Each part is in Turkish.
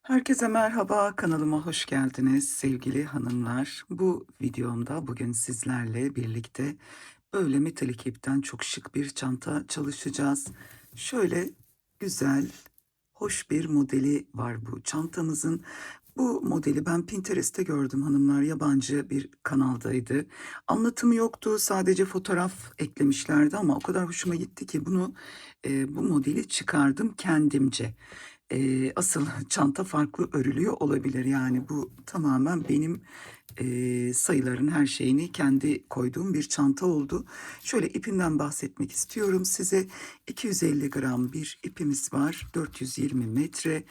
Herkese merhaba, kanalıma hoş geldiniz sevgili hanımlar. Bu videomda bugün sizlerle birlikte böyle metalik ipten çok şık bir çanta çalışacağız. Şöyle güzel, hoş bir modeli var bu çantamızın. Bu modeli ben Pinterest'te gördüm hanımlar, yabancı bir kanaldaydı. Anlatımı yoktu, sadece fotoğraf eklemişlerdi ama o kadar hoşuma gitti ki bu modeli çıkardım kendimce. Asıl çanta farklı örülüyor olabilir. Yani bu tamamen benim, sayıların her şeyini kendi koyduğum bir çanta oldu. Şöyle ipinden bahsetmek istiyorum size. 250 gram bir ipimiz var. 420 metre,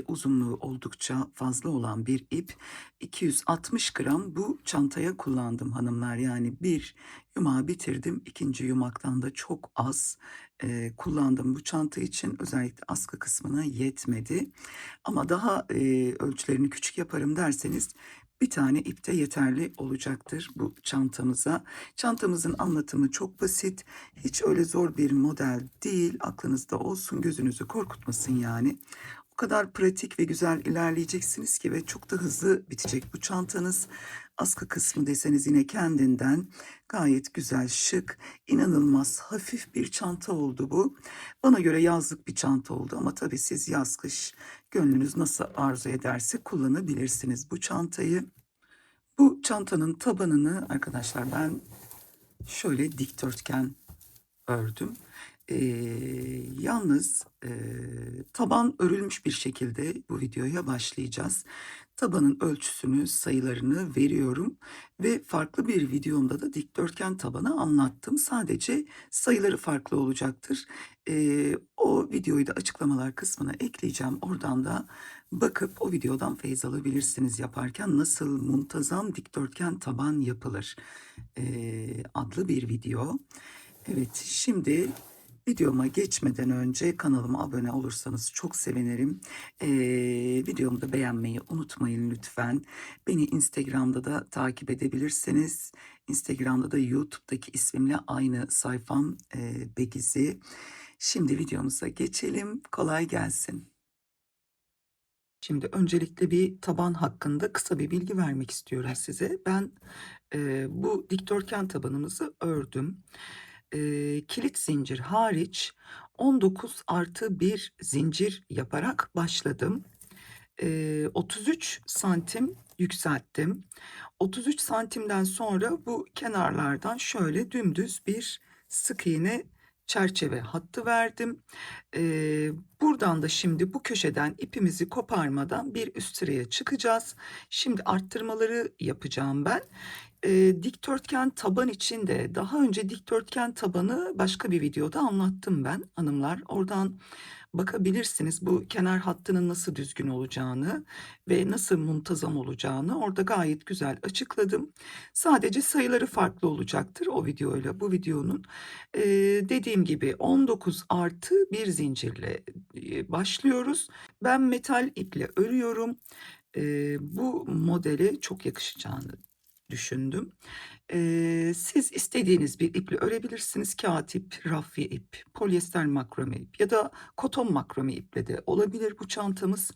uzunluğu oldukça fazla olan bir ip. 260 gram bu çantaya kullandım hanımlar. Yani bir yumağı bitirdim. İkinci yumaktan da çok az kullandım bu çanta için. Özellikle askı kısmına yetmedi. Ama daha ölçülerini küçük yaparım derseniz bir tane ip de yeterli olacaktır bu çantamıza. Çantamızın anlatımı çok basit. Hiç öyle zor bir model değil. Aklınızda olsun, gözünüzü korkutmasın yani. O kadar pratik ve güzel ilerleyeceksiniz ki ve çok da hızlı bitecek bu çantanız. Askı kısmı deseniz yine kendinden gayet güzel, şık, inanılmaz hafif bir çanta oldu bu. Bana göre yazlık bir çanta oldu ama tabii siz yaz kış gönlünüz nasıl arzu ederse kullanabilirsiniz bu çantayı. Bu çantanın tabanını arkadaşlar ben şöyle dikdörtgen ördüm. Yalnız taban örülmüş bir şekilde bu videoya başlayacağız. Tabanın ölçüsünü, sayılarını veriyorum ve farklı bir videomda da dikdörtgen tabanı anlattım. Sadece sayıları farklı olacaktır. O videoyu da açıklamalar kısmına ekleyeceğim. Oradan da bakıp o videodan feyz alabilirsiniz yaparken nasıl muntazam dikdörtgen taban yapılır adlı bir video. Evet, şimdi videoma geçmeden önce kanalıma abone olursanız çok sevinirim. Videomu da beğenmeyi unutmayın lütfen. Beni Instagram'da da takip edebilirsiniz. Instagram'da da YouTube'daki ismimle aynı sayfam Begizi. Şimdi videomuza geçelim. Kolay gelsin. Şimdi öncelikle bir taban hakkında kısa bir bilgi vermek istiyorum size. Ben bu dikdörtgen tabanımızı ördüm. Kilit zincir hariç 19 artı bir zincir yaparak başladım. 33 santim yükselttim. 33 santimden sonra bu kenarlardan şöyle dümdüz bir sık iğne çerçeve hattı verdim. Eee, Buradan da şimdi bu köşeden ipimizi koparmadan bir üst sıraya çıkacağız. Şimdi arttırmaları yapacağım ben. Dikdörtgen taban için de daha önce dikdörtgen tabanı başka bir videoda anlattım ben hanımlar. Oradan bakabilirsiniz bu kenar hattının nasıl düzgün olacağını ve nasıl muntazam olacağını orada gayet güzel açıkladım. Sadece sayıları farklı olacaktır o videoyla bu videonun. Dediğim gibi 19 artı bir zincirle başlıyoruz. Ben metal iple örüyorum. Bu modele çok yakışacağını düşündüm. Siz istediğiniz bir iple örebilirsiniz. Kağıt ip, rafya ip, polyester makrame ip ya da koton makrame iple de olabilir bu çantamız.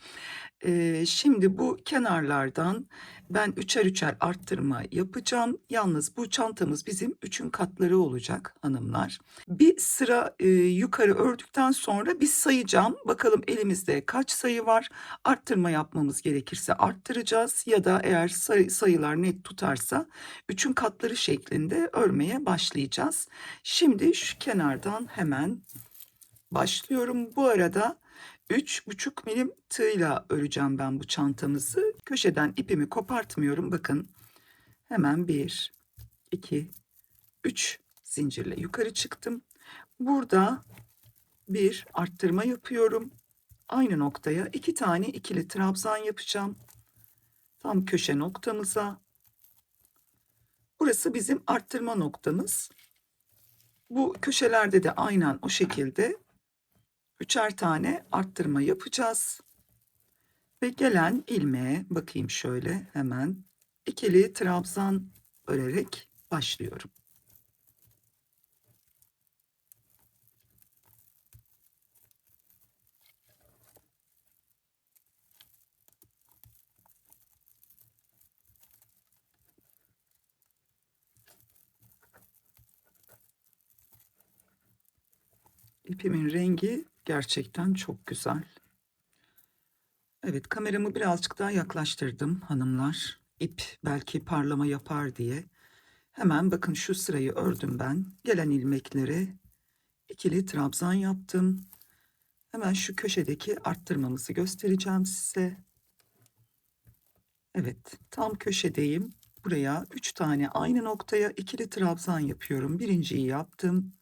Şimdi bu kenarlardan ben üçer üçer arttırma yapacağım. Yalnız bu çantamız bizim üçün katları olacak hanımlar. Bir sıra yukarı ördükten sonra bir sayacağım. Bakalım elimizde kaç sayı var. Arttırma yapmamız gerekirse arttıracağız ya da eğer sayılar net tutarsa üçün katları şeklinde örmeye başlayacağız. Şimdi şu kenardan hemen başlıyorum. Bu arada 3,5 milim tığla öreceğim ben bu çantamızı. Köşeden ipimi kopartmıyorum. Bakın hemen 1, 2, 3 zincirle yukarı çıktım. Burada bir arttırma yapıyorum. Aynı noktaya 2 tane ikili trabzan yapacağım. Tam köşe noktamıza. Burası bizim arttırma noktamız. Bu köşelerde de aynen o şekilde üçer tane arttırma yapacağız. Ve gelen ilmeğe bakayım şöyle hemen ikili trabzan örerek başlıyorum. İpimin rengi gerçekten çok güzel. Evet, kameramı birazcık daha yaklaştırdım hanımlar. İp belki parlama yapar diye. Hemen bakın şu sırayı ördüm ben. Gelen ilmeklere ikili trabzan yaptım. Hemen şu köşedeki arttırmamızı göstereceğim size. Evet, tam köşedeyim. Buraya 3 tane aynı noktaya ikili trabzan yapıyorum. Birinciyi yaptım.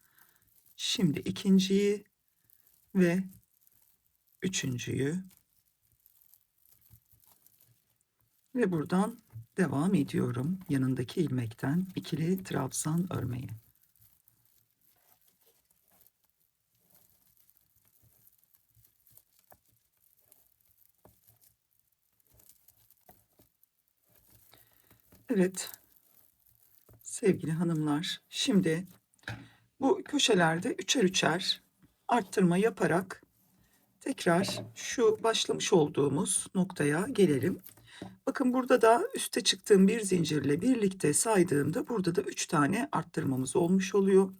Şimdi ikinciyi ve üçüncüyü ve buradan devam ediyorum. Yanındaki ilmekten ikili trabzan örmeye. Evet, sevgili hanımlar, şimdi bu köşelerde üçer üçer arttırma yaparak tekrar şu başlamış olduğumuz noktaya gelelim. Bakın burada da üste çıktığım bir zincirle birlikte saydığımda burada da 3 tane arttırmamız olmuş oluyor.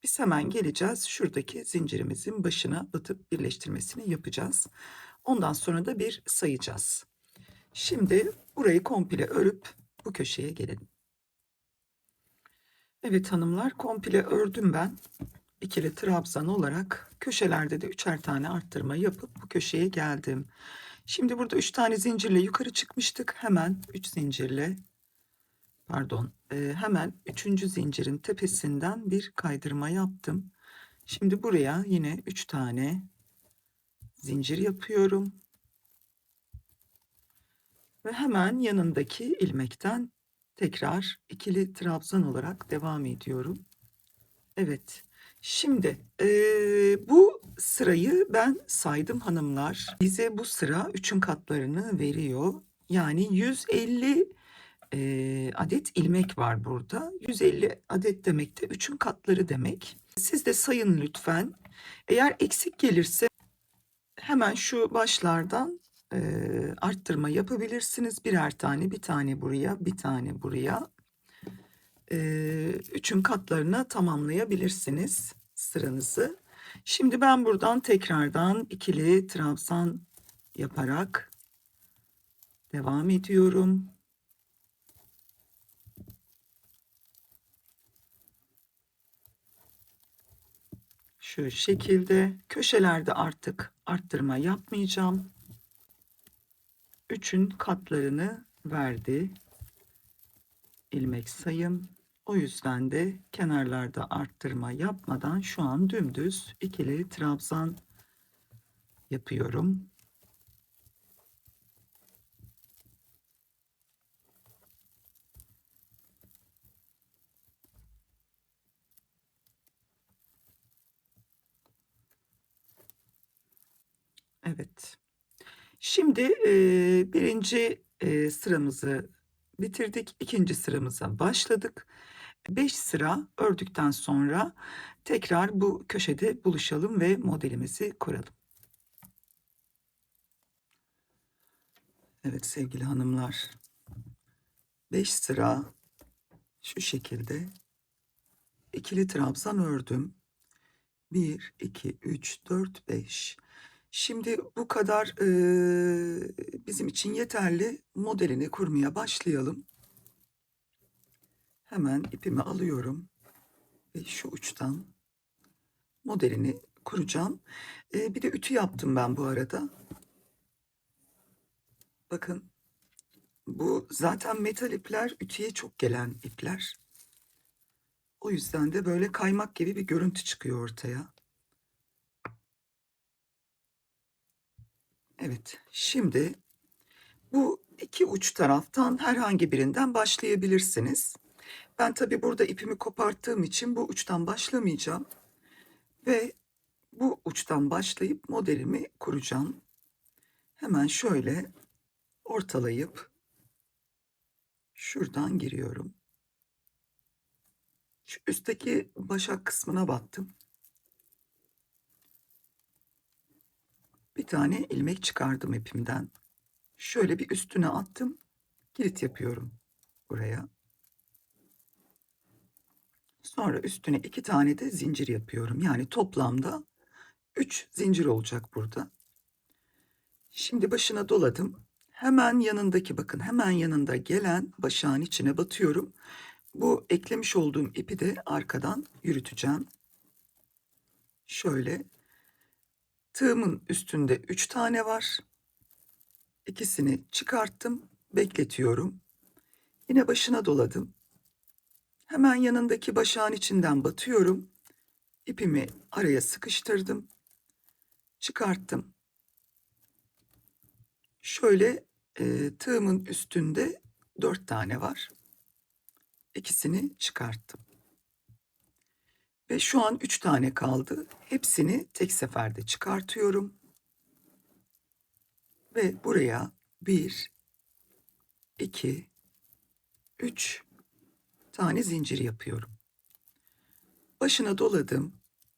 Biz hemen geleceğiz. Şuradaki zincirimizin başına batıp birleştirmesini yapacağız. Ondan sonra da bir sayacağız. Şimdi burayı komple örüp bu köşeye gelelim. Evet hanımlar, komple ördüm ben. İkili trabzan olarak köşelerde de üçer tane arttırma yapıp bu köşeye geldim. Şimdi burada 3 tane zincirle yukarı çıkmıştık. Hemen 3 zincirle hemen 3. zincirin tepesinden bir kaydırma yaptım. Şimdi buraya yine 3 tane zincir yapıyorum. Ve hemen yanındaki ilmekten tekrar ikili trabzan olarak devam ediyorum. Evet. Şimdi bu sırayı ben saydım hanımlar. Bize bu sıra 3'ün katlarını veriyor. Yani 150 adet ilmek var burada. 150 adet demek de 3'ün katları demek. Siz de sayın lütfen. Eğer eksik gelirse hemen şu başlardan arttırma yapabilirsiniz. Birer tane, bir tane buraya, bir tane buraya. 3'ün katlarına tamamlayabilirsiniz sıranızı. Şimdi ben buradan tekrardan ikili trabzan yaparak devam ediyorum. Şu şekilde köşelerde artık arttırma yapmayacağım. 3'ün katlarını verdi ilmek sayım. O yüzden de kenarlarda arttırma yapmadan şu an dümdüz ikili trabzan yapıyorum. Evet. Şimdi birinci sıramızı bitirdik. İkinci sıramıza başladık. 5 sıra ördükten sonra tekrar bu köşede buluşalım ve modelimizi kuralım. Evet sevgili hanımlar, 5 sıra şu şekilde ikili trabzan ördüm. 1, 2, 3, 4, 5. Şimdi bu kadar bizim için yeterli. Modelini kurmaya başlayalım. Hemen ipimi alıyorum ve şu uçtan modelini kuracağım. Bir de ütü yaptım ben bu arada. Bakın bu zaten metal ipler, ütüye çok gelen ipler. O yüzden de böyle kaymak gibi bir görüntü çıkıyor ortaya. Evet, şimdi bu iki uç taraftan herhangi birinden başlayabilirsiniz. Ben tabii burada ipimi koparttığım için bu uçtan başlamayacağım. Ve bu uçtan başlayıp modelimi kuracağım. Hemen şöyle ortalayıp şuradan giriyorum. Şu üstteki başak kısmına battım. Bir tane ilmek çıkardım ipimden. Şöyle bir üstüne attım. Kilit yapıyorum buraya. Sonra üstüne 2 tane de zincir yapıyorum. Yani toplamda 3 zincir olacak burada. Şimdi başına doladım. Hemen yanındaki, bakın hemen yanında gelen başağın içine batıyorum. Bu eklemiş olduğum ipi de arkadan yürüteceğim. Şöyle, tığımın üstünde 3 tane var. İkisini çıkarttım, bekletiyorum. Yine başına doladım. Hemen yanındaki başağın içinden batıyorum. İpimi araya sıkıştırdım. Çıkarttım. Şöyle tığımın üstünde 4 tane var. İkisini çıkarttım. Ve şu an 3 tane kaldı. Hepsini tek seferde çıkartıyorum. Ve buraya 1, 2, 3 tane zincir yapıyorum. Başına doladım.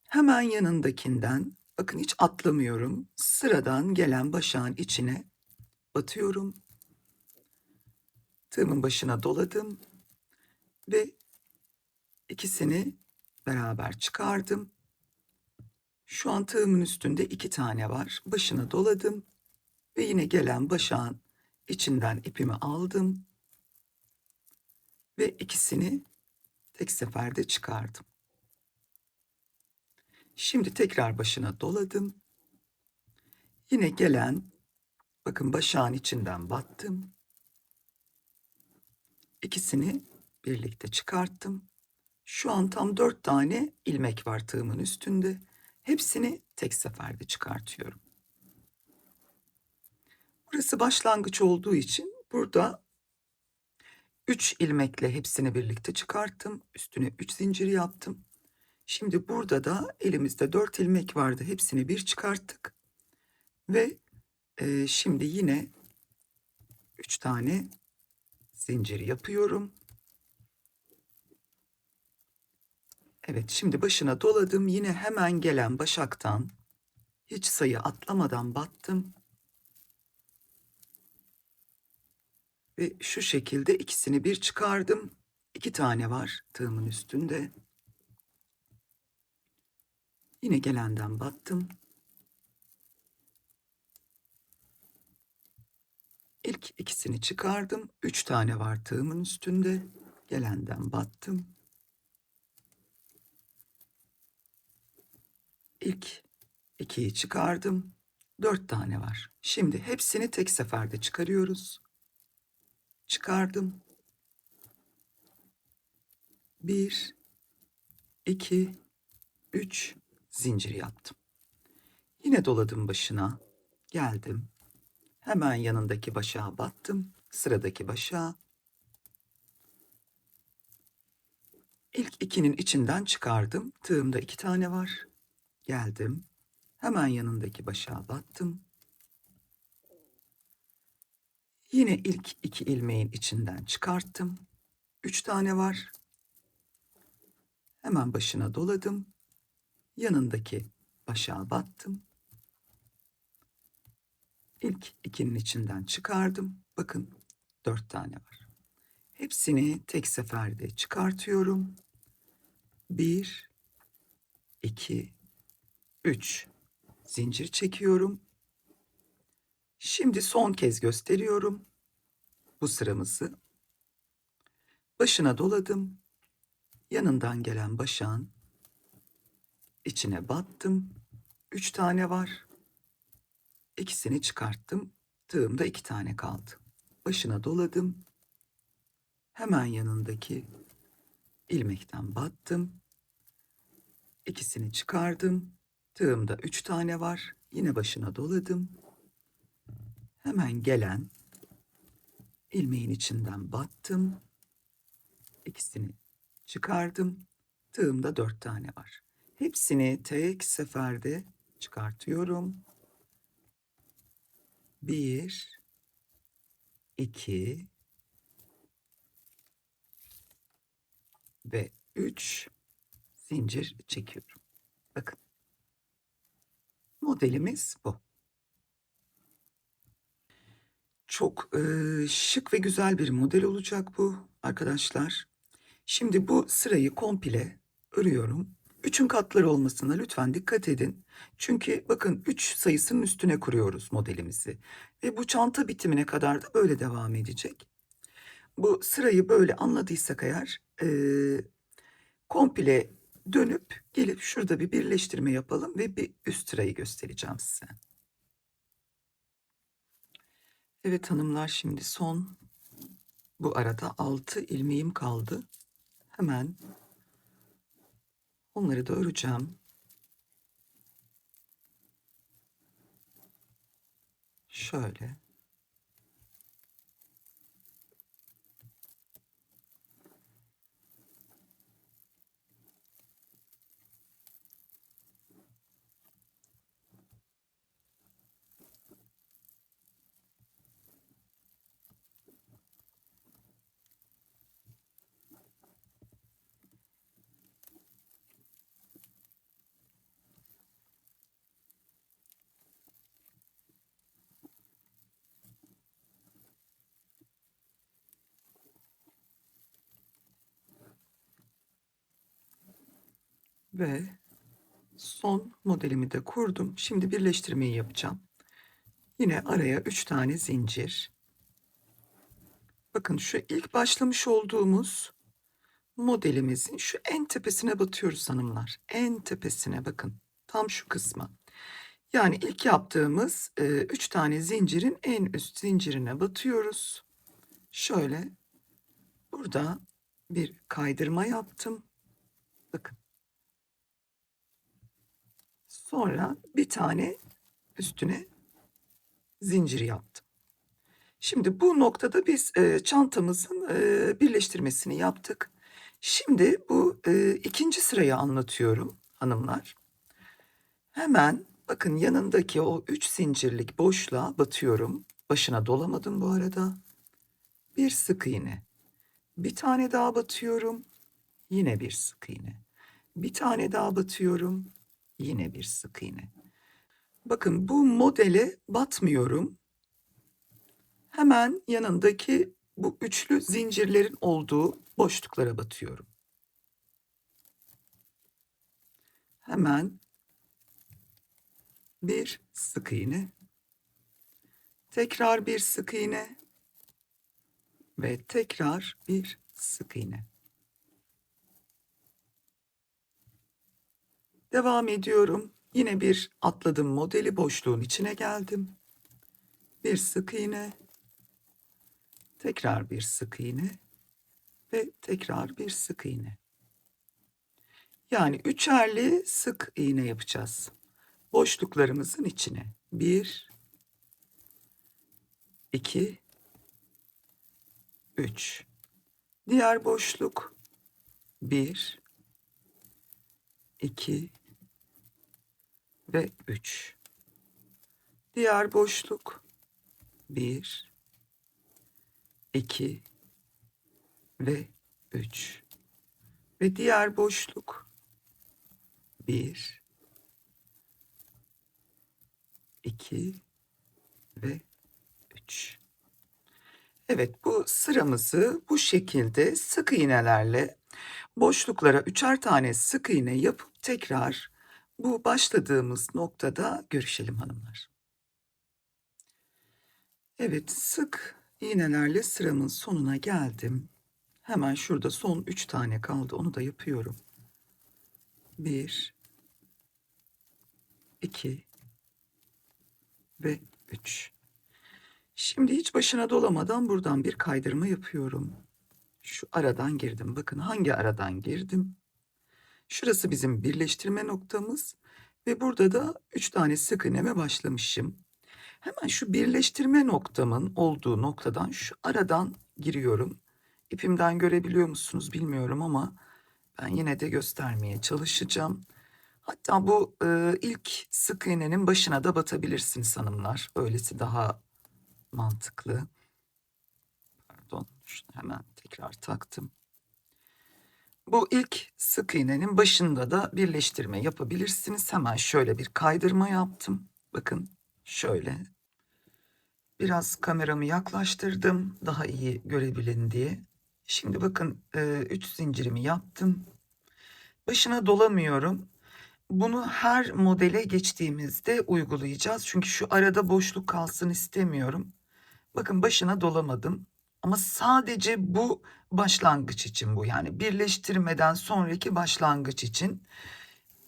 Hemen yanındakinden, bakın hiç atlamıyorum. Sıradan gelen başağın içine batıyorum. Tığımın başına doladım ve ikisini beraber çıkardım. Şu an tığımın üstünde 2 tane var. Başına doladım ve yine gelen başağın içinden ipimi aldım ve ikisini tek seferde çıkardım. Şimdi tekrar başına doladım. Yine gelen, bakın başağın içinden battım. İkisini birlikte çıkarttım. Şu an tam 4 tane ilmek var tığımın üstünde. Hepsini tek seferde çıkartıyorum. Burası başlangıç olduğu için burada 3 ilmekle hepsini birlikte çıkarttım. Üstüne 3 zincir yaptım. Şimdi burada da elimizde 4 ilmek vardı. Hepsini bir çıkarttık. Ve şimdi yine 3 tane zincir yapıyorum. Evet, şimdi başına doladım. Yine hemen gelen başaktan hiç sayı atlamadan battım. Ve şu şekilde ikisini bir çıkardım. 2 tane var tığımın üstünde. Yine gelenden battım. İlk ikisini çıkardım. 3 tane var tığımın üstünde. Gelenden battım. İlk 2'yi çıkardım. 4 tane var. Şimdi hepsini tek seferde çıkarıyoruz. Çıkardım. 1, 2, 3 zincir yaptım. Yine doladım başına. Geldim. Hemen yanındaki başağa battım. Sıradaki başağa. İlk 2'nin içinden çıkardım. Tığımda 2 tane var. Geldim. Hemen yanındaki başağa battım. Yine ilk 2 ilmeğin içinden çıkarttım. 3 tane var. Hemen başına doladım. Yanındaki başağa battım. İlk 2'nin içinden çıkardım. Bakın 4 tane var. Hepsini tek seferde çıkartıyorum. 1, 2, 3 zincir çekiyorum. Şimdi son kez gösteriyorum bu sıramızı. Başına doladım. Yanından gelen başağın içine battım. 3 tane var. İkisini çıkarttım. Tığımda 2 tane kaldı. Başına doladım. Hemen yanındaki ilmekten battım. İkisini çıkardım. Tığımda 3 tane var. Yine başına doladım. Hemen gelen ilmeğin içinden battım. İkisini çıkardım. Tığımda 4 tane var. Hepsini tek seferde çıkartıyorum. 1, 2 ve 3 zincir çekiyorum. Bakın, modelimiz bu. Çok şık ve güzel bir model olacak bu arkadaşlar. Şimdi bu sırayı komple örüyorum. 3'ün katları olmasına lütfen dikkat edin. Çünkü bakın 3 sayısının üstüne kuruyoruz modelimizi. Ve bu çanta bitimine kadar da böyle devam edecek. Bu sırayı böyle anladıysak eğer komple dönüp gelip şurada bir birleştirme yapalım ve bir üst sırayı göstereceğim size. Evet hanımlar, şimdi son bu arada 6 ilmeğim kaldı. Hemen onları da öreceğim. Şöyle. Ve son modelimi de kurdum. Şimdi birleştirmeyi yapacağım. Yine araya 3 tane zincir. Bakın şu ilk başlamış olduğumuz modelimizin şu en tepesine batıyoruz hanımlar. En tepesine bakın. Tam şu kısma. Yani ilk yaptığımız 3 tane zincirin en üst zincirine batıyoruz. Şöyle burada bir kaydırma yaptım. Bakın. Sonra bir tane üstüne zincir yaptım. Şimdi bu noktada biz çantamızın birleştirmesini yaptık. Şimdi bu ikinci sırayı anlatıyorum hanımlar. Hemen bakın yanındaki o 3 zincirlik boşluğa batıyorum. Başına dolamadım bu arada. Bir sık iğne. Bir tane daha batıyorum. Yine bir sık iğne. Bir tane daha batıyorum. Yine bir sık iğne. Bakın bu modele batmıyorum. Hemen yanındaki bu üçlü zincirlerin olduğu boşluklara batıyorum. Hemen bir sık iğne. Tekrar bir sık iğne. Ve tekrar bir sık iğne. Devam ediyorum. Yine bir atladım modeli, boşluğun içine geldim. Bir sık iğne. Tekrar bir sık iğne. Ve tekrar bir sık iğne. Yani üçerli sık iğne yapacağız. Boşluklarımızın içine. 1, 2, 3. Diğer boşluk 1, 2 ve 3. Diğer boşluk 1, 2 ve 3. Ve diğer boşluk 1, 2 ve 3. Evet, bu sıramızı bu şekilde sık iğnelerle boşluklara üçer tane sık iğne yapıp tekrar bu başladığımız noktada görüşelim hanımlar. Evet, sık iğnelerle sıramın sonuna geldim. Hemen şurada son 3 tane kaldı. Onu da yapıyorum. 1, 2 ve 3. Şimdi hiç başına dolamadan buradan bir kaydırma yapıyorum. Şu aradan girdim. Bakın hangi aradan girdim? Şurası bizim birleştirme noktamız ve burada da 3 tane sık iğneme başlamışım. Hemen şu birleştirme noktamın olduğu noktadan şu aradan giriyorum. İpimden görebiliyor musunuz bilmiyorum ama ben yine de göstermeye çalışacağım. Hatta bu ilk sık iğnenin başına da batabilirsiniz hanımlar. Öylesi daha mantıklı. Pardon, şunu hemen tekrar taktım. Bu ilk sık iğnenin başında da birleştirme yapabilirsiniz. Hemen şöyle bir kaydırma yaptım. Bakın şöyle. Biraz kameramı yaklaştırdım daha iyi görebilin diye. Şimdi bakın 3 zincirimi yaptım. Başına dolamıyorum. Bunu her modele geçtiğimizde uygulayacağız. Çünkü şu arada boşluk kalsın istemiyorum. Bakın başına dolamadım. Ama sadece bu başlangıç için bu. Yani birleştirmeden sonraki başlangıç için.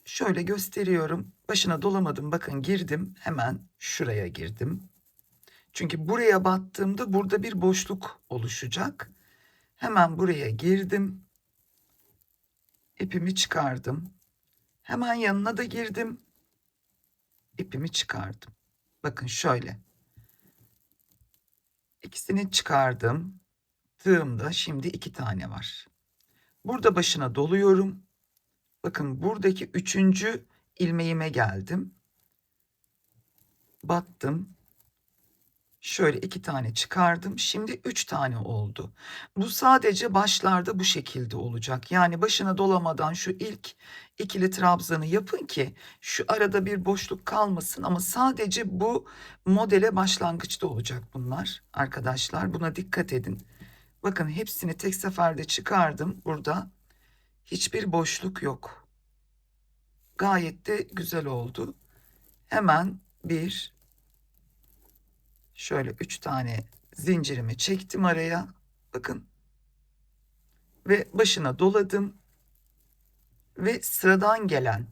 Şöyle gösteriyorum. Başına dolamadım. Bakın girdim. Hemen şuraya girdim. Çünkü buraya battığımda burada bir boşluk oluşacak. Hemen buraya girdim. İpimi çıkardım. Hemen yanına da girdim. İpimi çıkardım. Bakın şöyle. İkisini çıkardım. Tığımda şimdi 2 tane var. Burada başına doluyorum. Bakın buradaki 3. ilmeğime geldim. Battım. Şöyle 2 tane çıkardım. Şimdi 3 tane oldu. Bu sadece başlarda bu şekilde olacak. Yani başına dolamadan şu ilk ikili trabzanı yapın ki şu arada bir boşluk kalmasın, ama sadece bu modele başlangıçta olacak bunlar arkadaşlar. Buna dikkat edin. Bakın hepsini tek seferde çıkardım. Burada hiçbir boşluk yok. Gayet de güzel oldu. Hemen şöyle 3 tane zincirimi çektim araya. Bakın. Ve başına doladım. Ve sıradan gelen,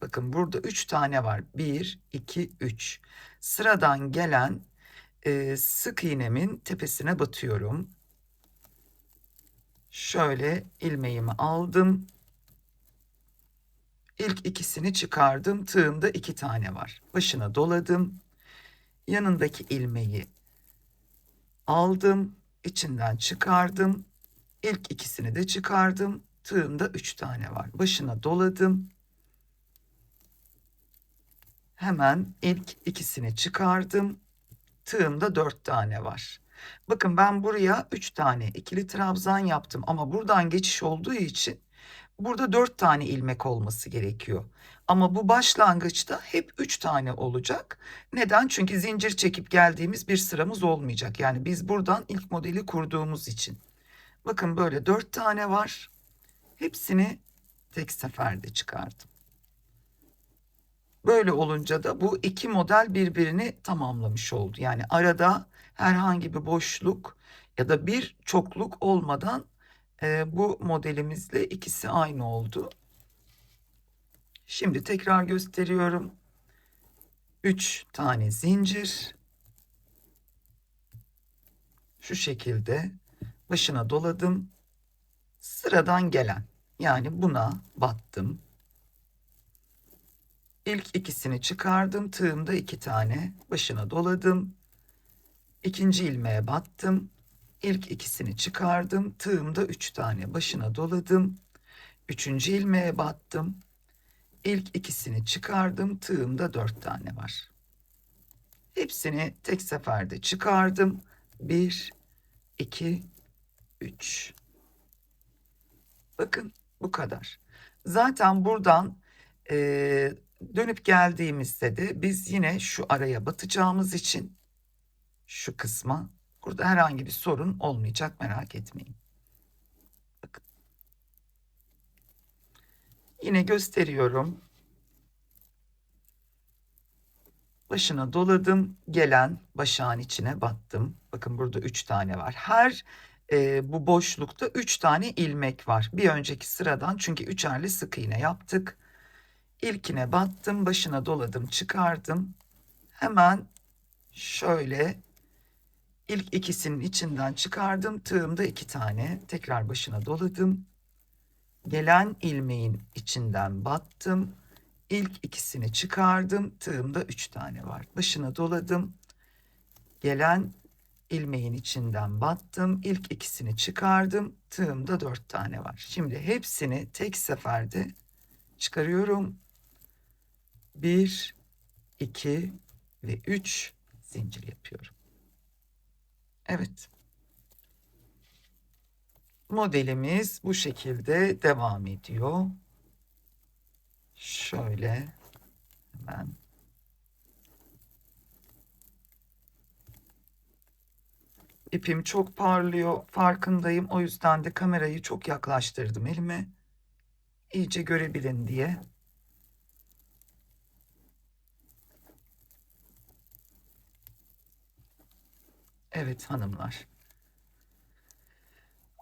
bakın burada 3 tane var. 1, 2, 3. Sıradan gelen sık iğnemin tepesine batıyorum. Şöyle ilmeğimi aldım. İlk ikisini çıkardım. Tığımda 2 tane var. Başına doladım. Yanındaki ilmeği aldım. İçinden çıkardım. İlk ikisini de çıkardım. Tığımda 3 tane var. Başına doladım. Hemen ilk ikisini çıkardım. Tığımda 4 tane var. Bakın ben buraya 3 tane ikili trabzan yaptım, ama buradan geçiş olduğu için burada 4 tane ilmek olması gerekiyor. Ama bu başlangıçta hep 3 tane olacak. Neden? Çünkü zincir çekip geldiğimiz bir sıramız olmayacak. Yani biz buradan ilk modeli kurduğumuz için. Bakın böyle 4 tane var. Hepsini tek seferde çıkardım. Böyle olunca da bu iki model birbirini tamamlamış oldu. Yani arada herhangi bir boşluk ya da bir çokluk olmadan bu modelimizle ikisi aynı oldu. Şimdi tekrar gösteriyorum. 3 tane zincir. Şu şekilde başına doladım. Sıradan gelen, yani buna battım. İlk ikisini çıkardım. Tığımda 2 tane. Başına doladım. İkinci ilmeğe battım. İlk ikisini çıkardım. Tığımda 3 tane. Başına doladım. Üçüncü ilmeğe battım. İlk ikisini çıkardım. Tığımda 4 tane var. Hepsini tek seferde çıkardım. 1, 2, 3. Bakın bu kadar. Zaten buradan dönüp geldiğimizde de biz yine şu araya batacağımız için şu kısma burada herhangi bir sorun olmayacak, merak etmeyin. Bakın. Yine gösteriyorum. Başına doladım. Gelen başağın içine battım. Bakın burada 3 tane var. Her bu boşlukta 3 tane ilmek var. Bir önceki sıradan, çünkü üçerli sık iğne yaptık. İlkine battım. Başına doladım. Çıkardım. Hemen şöyle ilk ikisinin içinden çıkardım. Tığımda 2 tane. Tekrar başına doladım. Gelen ilmeğin içinden battım. İlk ikisini çıkardım. Tığımda 3 tane var. Başına doladım. Gelen ilmeğin içinden battım. İlk ikisini çıkardım. Tığımda 4 tane var. Şimdi hepsini tek seferde çıkarıyorum. 1, 2 ve 3 zincir yapıyorum. Evet. Modelimiz bu şekilde devam ediyor. Şöyle hemen. İpim çok parlıyor, farkındayım. O yüzden de kamerayı çok yaklaştırdım elime. iyice görebilin diye. Evet hanımlar.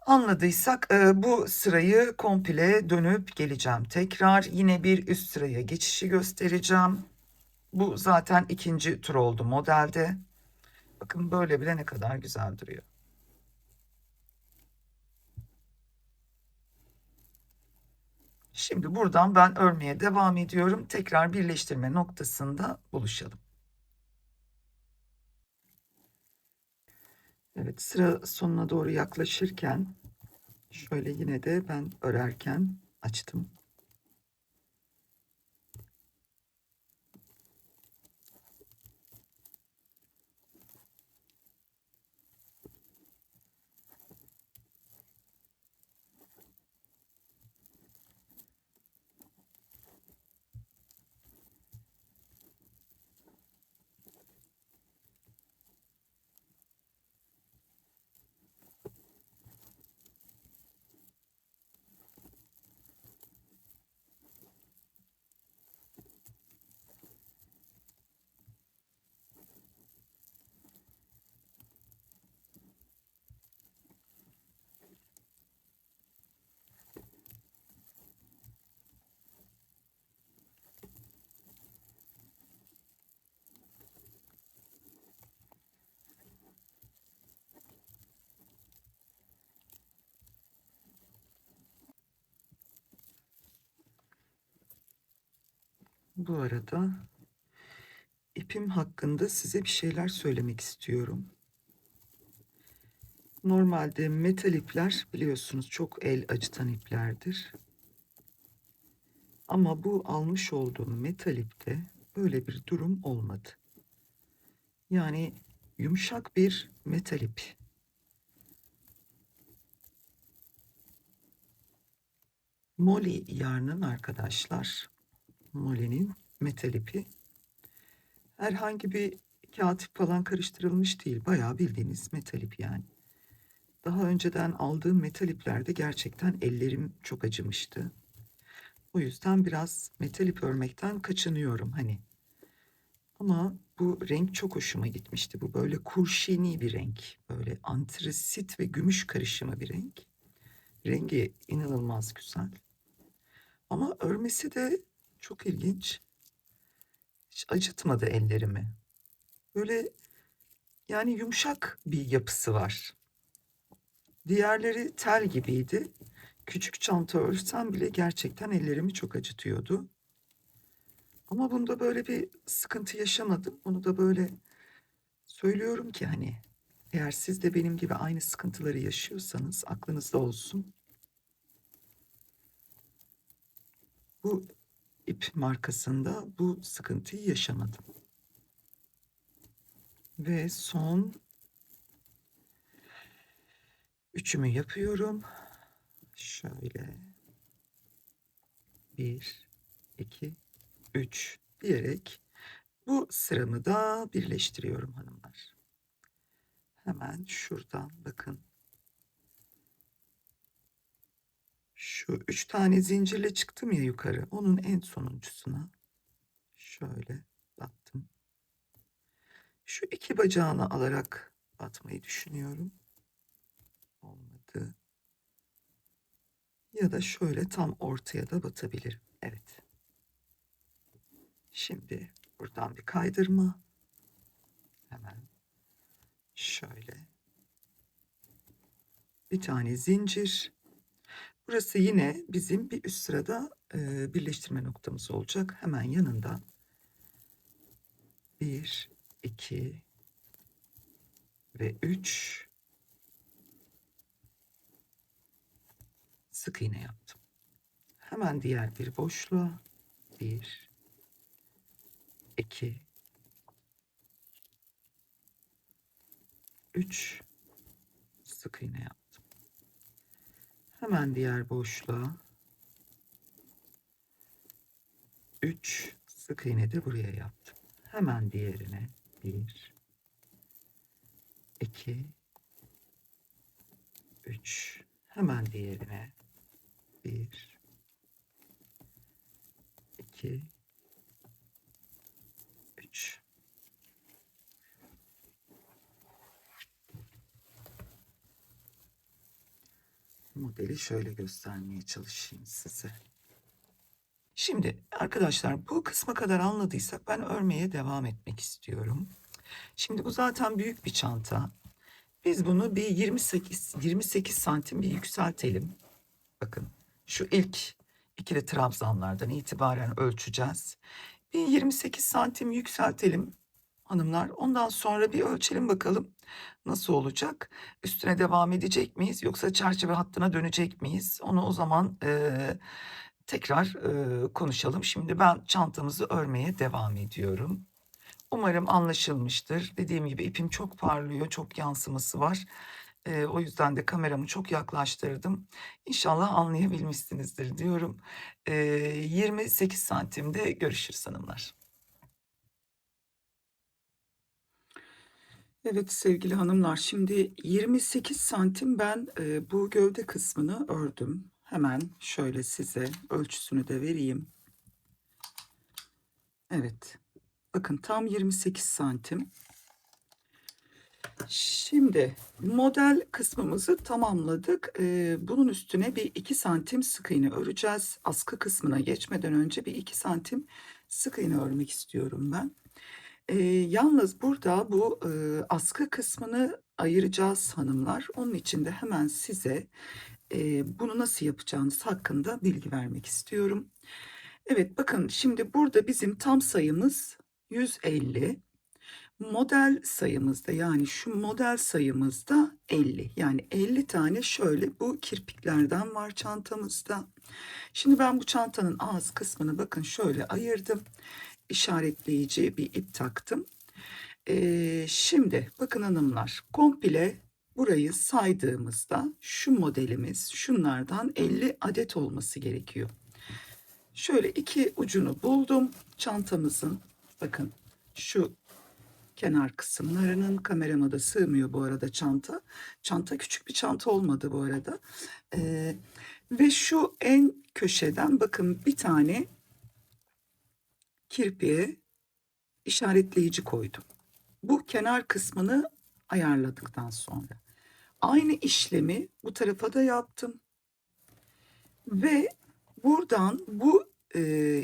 Anladıysak bu sırayı komple dönüp geleceğim. Tekrar yine bir üst sıraya geçişi göstereceğim. Bu zaten ikinci tur oldu modelde. Bakın böyle bile ne kadar güzel duruyor. Şimdi buradan ben örmeye devam ediyorum. Tekrar birleştirme noktasında buluşalım. Evet, sıra sonuna doğru yaklaşırken şöyle yine de ben örerken açtım. Bu arada ipim hakkında size bir şeyler söylemek istiyorum. Normalde metal ipler biliyorsunuz çok el acıtan iplerdir. Ama bu almış olduğum metal ipte böyle bir durum olmadı. Yani yumuşak bir metal ip. Moly yarnın arkadaşlar. Molly'nin metal ipi. Herhangi bir kağıt ip falan karıştırılmış değil. Bayağı bildiğiniz metal ip yani. Daha önceden aldığım metal iplerde gerçekten ellerim çok acımıştı. O yüzden biraz metal ip örmekten kaçınıyorum hani. Ama bu renk çok hoşuma gitmişti. Bu böyle kurşini bir renk. Böyle antrasit ve gümüş karışımı bir renk. Rengi inanılmaz güzel. Ama örmesi de çok ilginç. Hiç acıtmadı ellerimi. Böyle yani yumuşak bir yapısı var. Diğerleri tel gibiydi. Küçük çanta örsem bile gerçekten ellerimi çok acıtıyordu. Ama bunda böyle bir sıkıntı yaşamadım. Onu da böyle söylüyorum ki hani eğer siz de benim gibi aynı sıkıntıları yaşıyorsanız aklınızda olsun. Bu ip markasında bu sıkıntıyı yaşamadım. Ve son üçümü yapıyorum. Şöyle 1, 2, 3 diyerek bu sıramı da birleştiriyorum hanımlar. Hemen şuradan bakın. Şu 3 tane zincirle çıktım ya yukarı. Onun en sonuncusuna şöyle battım. Şu iki bacağını alarak batmayı düşünüyorum. Olmadı. Ya da şöyle tam ortaya da batabilirim. Evet. Şimdi buradan bir kaydırma. Hemen şöyle. Bir tane zincir. Burası yine bizim bir üst sırada birleştirme noktamız olacak. Hemen yanında 1, 2 ve 3 sık iğne yaptım. Hemen diğer bir boşluğa 1, 2, 3 sık iğne yaptım. Hemen diğer boşluğa 3 sık iğne de buraya yaptım. Hemen diğerine 1, 2, 3. Hemen diğerine 1, 2, 3. Modeli şöyle göstermeye çalışayım size. Şimdi arkadaşlar bu kısma kadar anladıysak ben örmeye devam etmek istiyorum. Şimdi bu zaten büyük bir çanta. Biz bunu bir 28 santim bir yükseltelim. Bakın şu ilk ikili trabzanlardan itibaren ölçeceğiz. Bir 28 santim yükseltelim hanımlar. Ondan sonra bir ölçelim bakalım nasıl olacak. Üstüne devam edecek miyiz yoksa çerçeve hattına dönecek miyiz? Onu o zaman tekrar konuşalım. Şimdi ben çantamızı örmeye devam ediyorum. Umarım anlaşılmıştır. Dediğim gibi ipim çok parlıyor, çok yansıması var. O yüzden de kameramı çok yaklaştırdım. İnşallah anlayabilmişsinizdir diyorum. 28 santimde görüşürüz hanımlar. Evet sevgili hanımlar, şimdi 28 santim ben bu gövde kısmını ördüm. Hemen şöyle size ölçüsünü de vereyim. Evet, bakın tam 28 santim. Şimdi model kısmımızı tamamladık. Bunun üstüne bir 2 santim sık iğne öreceğiz. Askı kısmına geçmeden önce bir 2 santim sık iğne örmek istiyorum ben. Yalnız burada bu askı kısmını ayıracağız hanımlar. Onun için de hemen size bunu nasıl yapacağınız hakkında bilgi vermek istiyorum. Evet bakın şimdi burada bizim tam sayımız 150. Model sayımızda yani şu model sayımızda 50. Yani 50 tane şöyle bu kirpiklerden var çantamızda. Şimdi ben bu çantanın ağız kısmını bakın şöyle ayırdım. İşaretleyici bir ip taktım. Şimdi bakın hanımlar komple burayı saydığımızda şu modelimiz şunlardan 50 adet olması gerekiyor. Şöyle iki ucunu buldum çantamızın. Bakın şu kenar kısımlarının, kamerama da sığmıyor bu arada çanta. Çanta küçük bir çanta olmadı bu arada. Ve şu en köşeden bakın bir tane kirpiğe işaretleyici koydum. Bu kenar kısmını ayarladıktan sonra aynı işlemi bu tarafa da yaptım. Ve buradan bu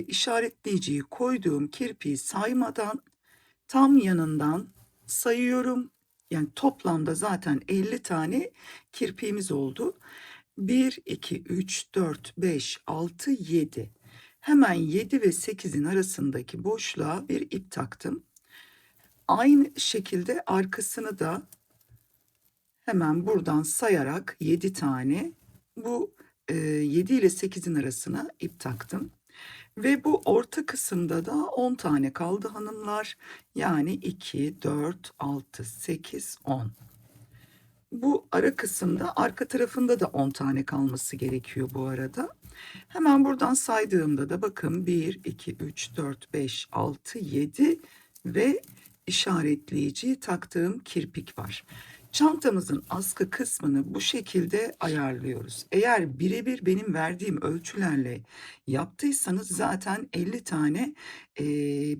işaretleyiciyi koyduğum kirpiği saymadan tam yanından sayıyorum. Yani toplamda zaten 50 tane kirpiğimiz oldu. 1, 2, 3, 4, 5, 6, 7. Hemen 7 ve 8'in arasındaki boşluğa bir ip taktım. Aynı şekilde arkasını da hemen buradan sayarak 7 tane bu 7 ile 8'in arasına ip taktım. Ve bu orta kısımda da 10 tane kaldı hanımlar. Yani 2, 4, 6, 8, 10. Bu ara kısımda arka tarafında da 10 tane kalması gerekiyor bu arada. Hemen buradan saydığımda da bakın 1, 2, 3, 4, 5, 6, 7 ve işaretleyici taktığım kirpik var. Çantamızın askı kısmını bu şekilde ayarlıyoruz. Eğer birebir benim verdiğim ölçülerle yaptıysanız zaten 50 tane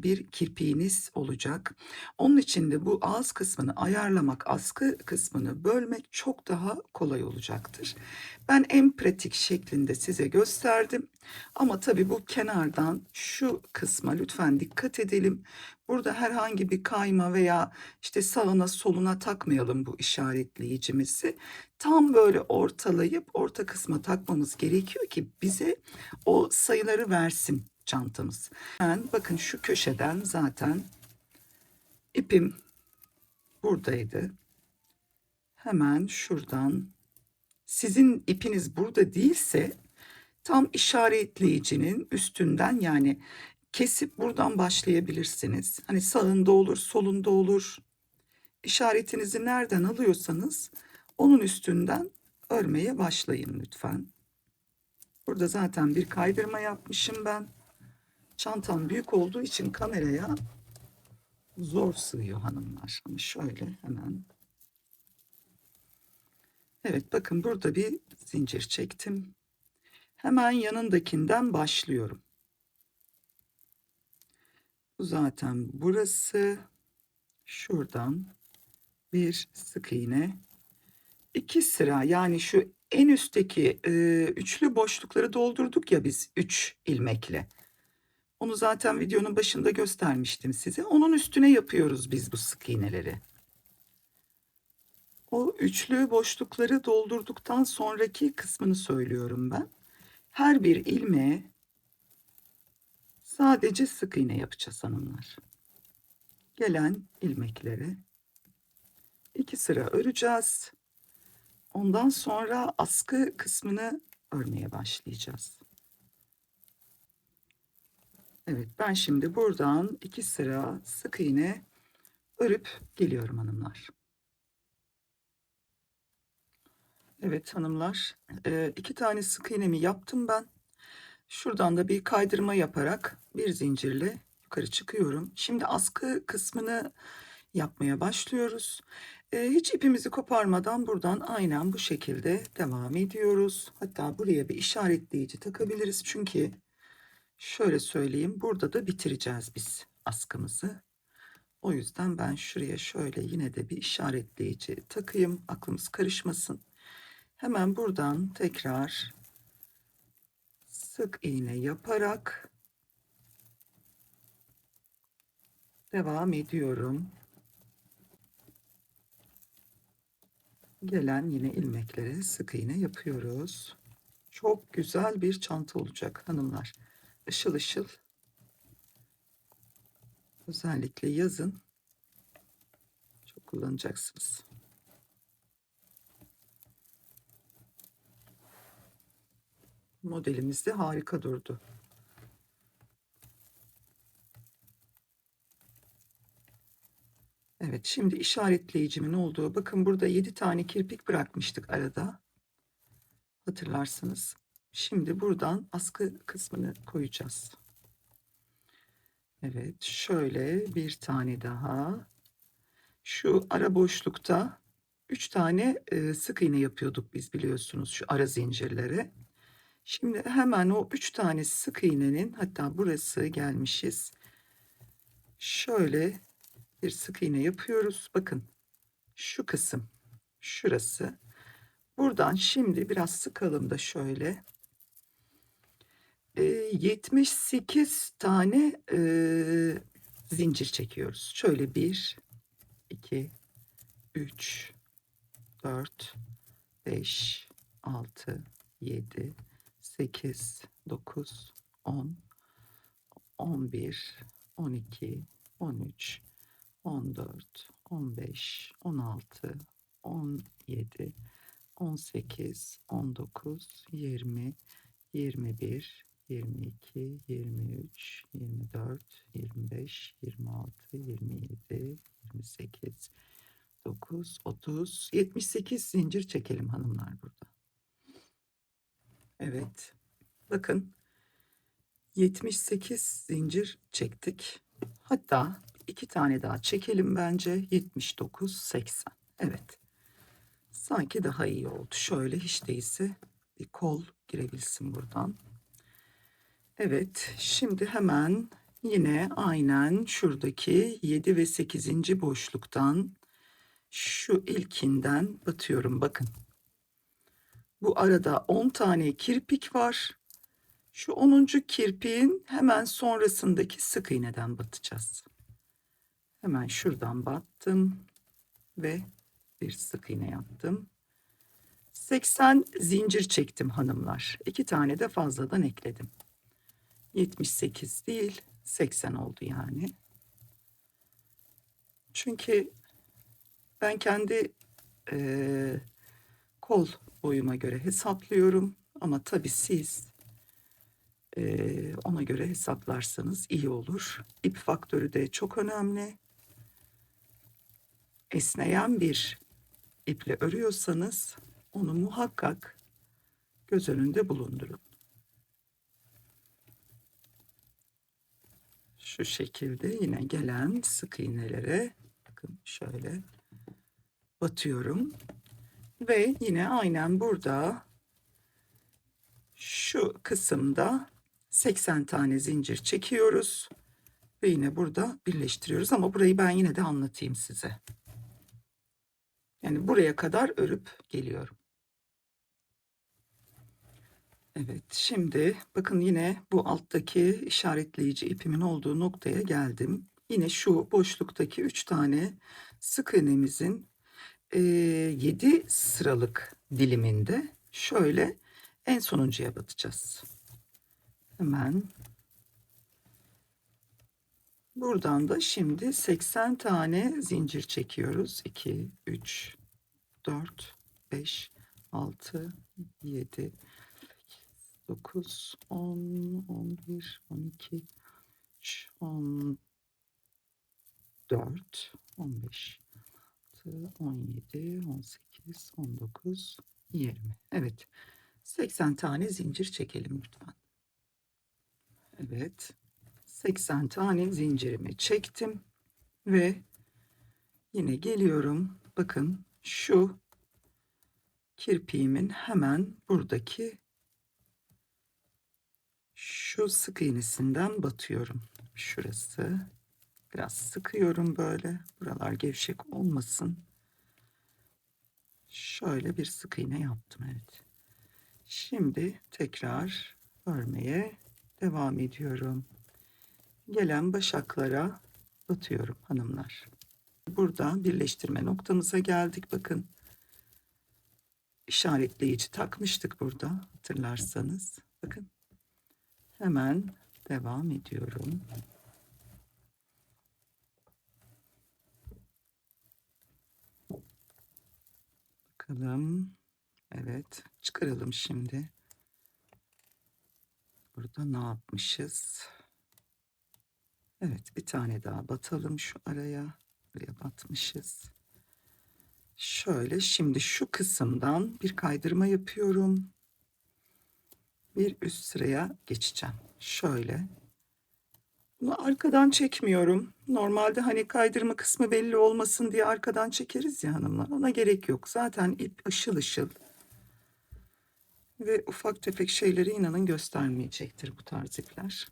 bir kirpiğiniz olacak. Onun için de bu ağız kısmını ayarlamak, askı kısmını bölmek çok daha kolay olacaktır. Ben en pratik şeklinde size gösterdim. Ama tabii bu kenardan şu kısma lütfen dikkat edelim. Burada herhangi bir kayma veya işte sağına soluna takmayalım bu işaretleyicimizi. Tam böyle ortalayıp orta kısma takmamız gerekiyor ki bize o sayıları versin çantamız. Ben bakın şu köşeden zaten ipim buradaydı. Hemen şuradan sizin ipiniz burada değilse tam işaretleyicinin üstünden yani kesip buradan başlayabilirsiniz. Hani sağında olur, solunda olur. İşaretinizi nereden alıyorsanız onun üstünden örmeye başlayın lütfen. Burada zaten bir kaydırma yapmışım ben. Çantam büyük olduğu için kameraya zor sığıyor hanımlar. Ama şöyle hemen. Evet bakın burada bir zincir çektim. Hemen yanındakinden başlıyorum. Bu zaten burası. Şuradan bir sık iğne. 2 sıra, yani şu en üstteki üçlü boşlukları doldurduk ya biz 3 ilmekle. Onu zaten videonun başında göstermiştim size. Onun üstüne yapıyoruz biz bu sık iğneleri. O üçlü boşlukları doldurduktan sonraki kısmını söylüyorum ben. Her bir ilmeğe sadece sık iğne yapacağız hanımlar. Gelen ilmekleri 2 sıra öreceğiz. Ondan sonra askı kısmını örmeye başlayacağız. Evet, ben şimdi buradan 2 sıra sık iğne örüp geliyorum hanımlar. Evet hanımlar, 2 tane sık iğnemi yaptım ben. Şuradan da bir kaydırma yaparak bir zincirle yukarı çıkıyorum. Şimdi askı kısmını yapmaya başlıyoruz. Hiç ipimizi koparmadan buradan aynen bu şekilde devam ediyoruz. Hatta buraya bir işaretleyici takabiliriz. Çünkü şöyle söyleyeyim, burada da bitireceğiz biz askımızı. O yüzden ben şuraya şöyle yine de bir işaretleyici takayım. Aklımız karışmasın. Hemen buradan tekrar sık iğne yaparak devam ediyorum. Gelen yine ilmeklere sık iğne yapıyoruz. Çok güzel bir çanta olacak hanımlar. Işıl ışıl. Özellikle yazın çok kullanacaksınız. Modelimiz de harika durdu. Evet, şimdi işaretleyicimin olduğu, bakın burada 7 tane kirpik bırakmıştık arada. Hatırlarsınız. Şimdi buradan askı kısmını koyacağız. Evet, şöyle bir tane daha. Şu ara boşlukta 3 tane sık iğne yapıyorduk biz, biliyorsunuz, şu ara zincirlere. Şimdi hemen o 3 tane sık iğnenin, hatta burası gelmişiz. Şöyle bir sık iğne yapıyoruz. Bakın şu kısım şurası. Buradan şimdi biraz sıkalım da şöyle. 78 tane zincir çekiyoruz. Şöyle 1, 2, 3, 4, 5, 6, 7, 8, 9, 10, 11, 12, 13, 14, 15, 16, 17, 18, 19, 20, 21, 22, 23, 24, 25, 26, 27, 28, 9, 30, 78 zincir çekelim hanımlar burada. Evet. Bakın 78 zincir çektik. Hatta 2 tane daha çekelim bence. 79, 80. Evet. Sanki daha iyi oldu. Şöyle hiç değilse bir kol girebilsin buradan. Evet, şimdi hemen yine aynen şuradaki 7 ve 8. boşluktan şu ilkinden batıyorum. Bakın. Bu arada 10 tane kirpik var. Şu 10. kirpiğin hemen sonrasındaki sık iğneden batacağız. Hemen şuradan battım ve bir sık iğne yaptım. 80 zincir çektim hanımlar. 2 tane de fazladan ekledim. 78 değil, 80 oldu yani. Çünkü ben kendi kol boyuma göre hesaplıyorum. Ama tabii siz ona göre hesaplarsanız iyi olur. İp faktörü de çok önemli. Esneyen bir iple örüyorsanız onu muhakkak göz önünde bulundurun. Şu şekilde yine gelen sık iğnelere bakın şöyle batıyorum ve yine aynen burada şu kısımda 80 tane zincir çekiyoruz Ve yine burada birleştiriyoruz ama burayı ben yine de anlatayım size. Yani buraya kadar örüp geliyorum. Evet, şimdi bakın yine bu alttaki işaretleyici ipimin olduğu noktaya geldim. Yine şu boşluktaki 3 tane sık iğnemizin 7 sıralık diliminde şöyle en sonuncuya batacağız. Hemen buradan da şimdi 80 tane zincir çekiyoruz. 2, 3, 4, 5, 6, 7, 9, 10, 11, 12, 13, 14, 15, 17, 18, 19, 20. Evet. 80 tane zincir çekelim lütfen. Evet. 80 tane zincirimi çektim ve yine geliyorum. Bakın şu kirpiğimin hemen buradaki şu sık iğnesinden batıyorum. Şurası. Biraz sıkıyorum böyle. Buralar gevşek olmasın. Şöyle bir sık iğne yaptım. Evet. Şimdi tekrar örmeye devam ediyorum. Gelen başaklara batıyorum hanımlar. Burada birleştirme noktamıza geldik. Bakın işaretleyici takmıştık burada hatırlarsanız. Bakın hemen devam ediyorum. Bakalım. Evet, çıkaralım şimdi. Burada ne yapmışız? Evet, bir tane daha batalım şu araya. Buraya batmışız. Şöyle şimdi şu kısımdan bir kaydırma yapıyorum. Bir üst sıraya geçeceğim. Şöyle. Bunu arkadan çekmiyorum. Normalde hani kaydırma kısmı belli olmasın diye arkadan çekeriz ya hanımlar. Ona gerek yok. Zaten ip ışıl ışıl. Ve ufak tefek şeyleri inanın göstermeyecektir bu tarz ipler.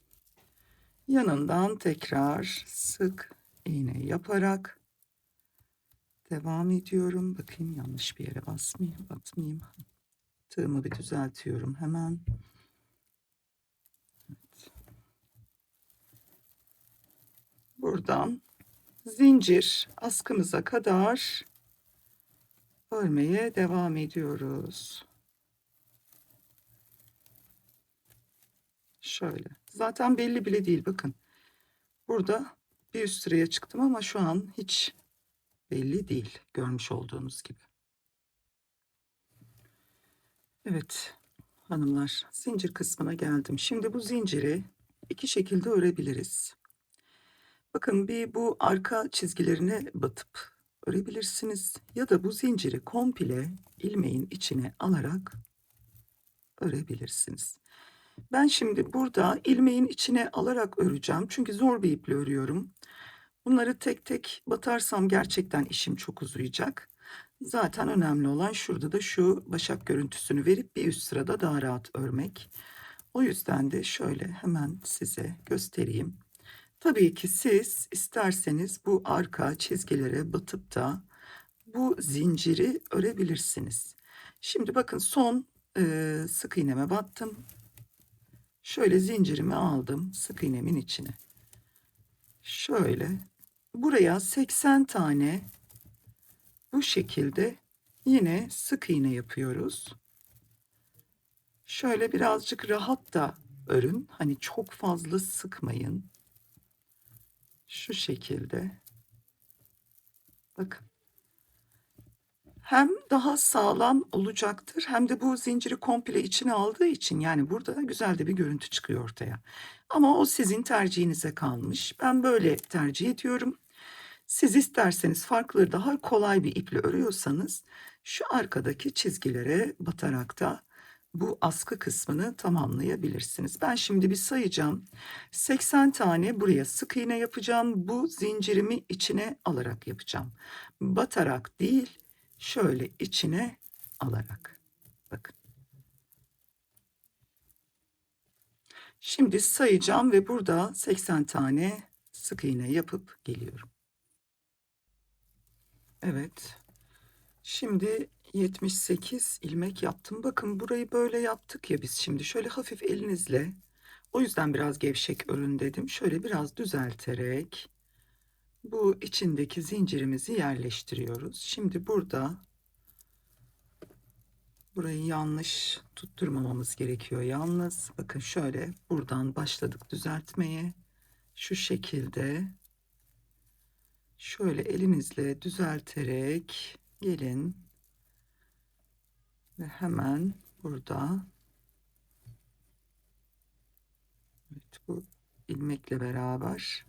Yanından tekrar sık iğne yaparak devam ediyorum. Bakayım yanlış bir yere batmayayım. Tığımı bir düzeltiyorum hemen. Evet. Buradan zincir askımıza kadar örmeye devam ediyoruz. Şöyle. Zaten belli bile değil bakın. Burada bir üst sıraya çıktım ama şu an hiç belli değil. Görmüş olduğunuz gibi. Evet hanımlar, zincir kısmına geldim. Şimdi bu zinciri iki şekilde örebiliriz. Bakın bir bu arka çizgilerine batıp örebilirsiniz ya da bu zinciri komple ilmeğin içine alarak örebilirsiniz. Ben şimdi burada ilmeğin içine alarak öreceğim. Çünkü zor bir iple örüyorum. Bunları tek tek batarsam gerçekten işim çok uzayacak. Zaten önemli olan şurada da şu başak görüntüsünü verip bir üst sırada daha rahat örmek. O yüzden de şöyle hemen size göstereyim. Tabii ki siz isterseniz bu arka çizgilere batıp da bu zinciri örebilirsiniz. Şimdi bakın son sık iğneme battım. Şöyle zincirimi aldım sık iğnemin içine. Şöyle buraya 80 tane bu şekilde yine sık iğne yapıyoruz. Şöyle birazcık rahat da örün. Hani çok fazla sıkmayın. Şu şekilde. Bakın. Hem daha sağlam olacaktır hem de bu zinciri komple içine aldığı için yani burada güzel de bir görüntü çıkıyor ortaya. Ama o sizin tercihinize kalmış. Ben böyle tercih ediyorum. Siz isterseniz farklı daha kolay bir iple örüyorsanız şu arkadaki çizgilere batarak da bu askı kısmını tamamlayabilirsiniz. Ben şimdi bir sayacağım. 80 tane buraya sık iğne yapacağım. Bu zincirimi içine alarak yapacağım. Batarak değil, şöyle içine alarak. Bakın. Şimdi sayacağım ve burada 80 tane sık iğne yapıp geliyorum. Evet. Şimdi 78 ilmek yaptım. Bakın burayı böyle yaptık ya biz şimdi. Şöyle hafif elinizle, o yüzden biraz gevşek örün dedim. Şöyle biraz düzelterek bu içindeki zincirimizi yerleştiriyoruz. Şimdi burada burayı yanlış tutturmamamız gerekiyor yalnız. Bakın şöyle buradan başladık düzeltmeye. Şu şekilde şöyle elinizle düzelterek gelin ve hemen burada, evet, bu ilmekle beraber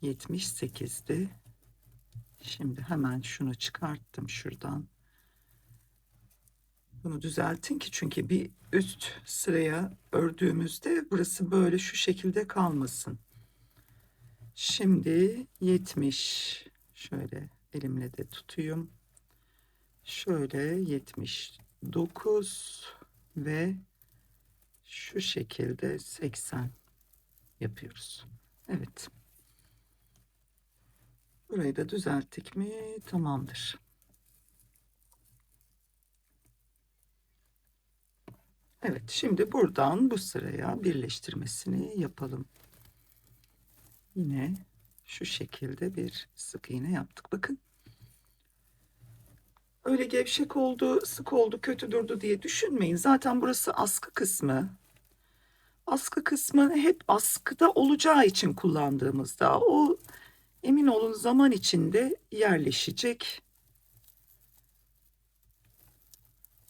78'di. Şimdi hemen şunu çıkarttım şuradan. Bunu düzeltin ki çünkü bir üst sıraya ördüğümüzde burası böyle şu şekilde kalmasın. Şimdi 70, şöyle elimle de tutayım. Şöyle 79 ve şu şekilde 80 yapıyoruz. Evet. Burayı da düzelttik mi tamamdır. Evet, şimdi buradan bu sıraya birleştirmesini yapalım. Yine şu şekilde bir sık iğne yaptık. Bakın. Öyle gevşek oldu, sık oldu, kötü durdu diye düşünmeyin. Zaten burası askı kısmı. Askı kısmı hep askıda olacağı için kullandığımızda o, emin olun, zaman içinde yerleşecek.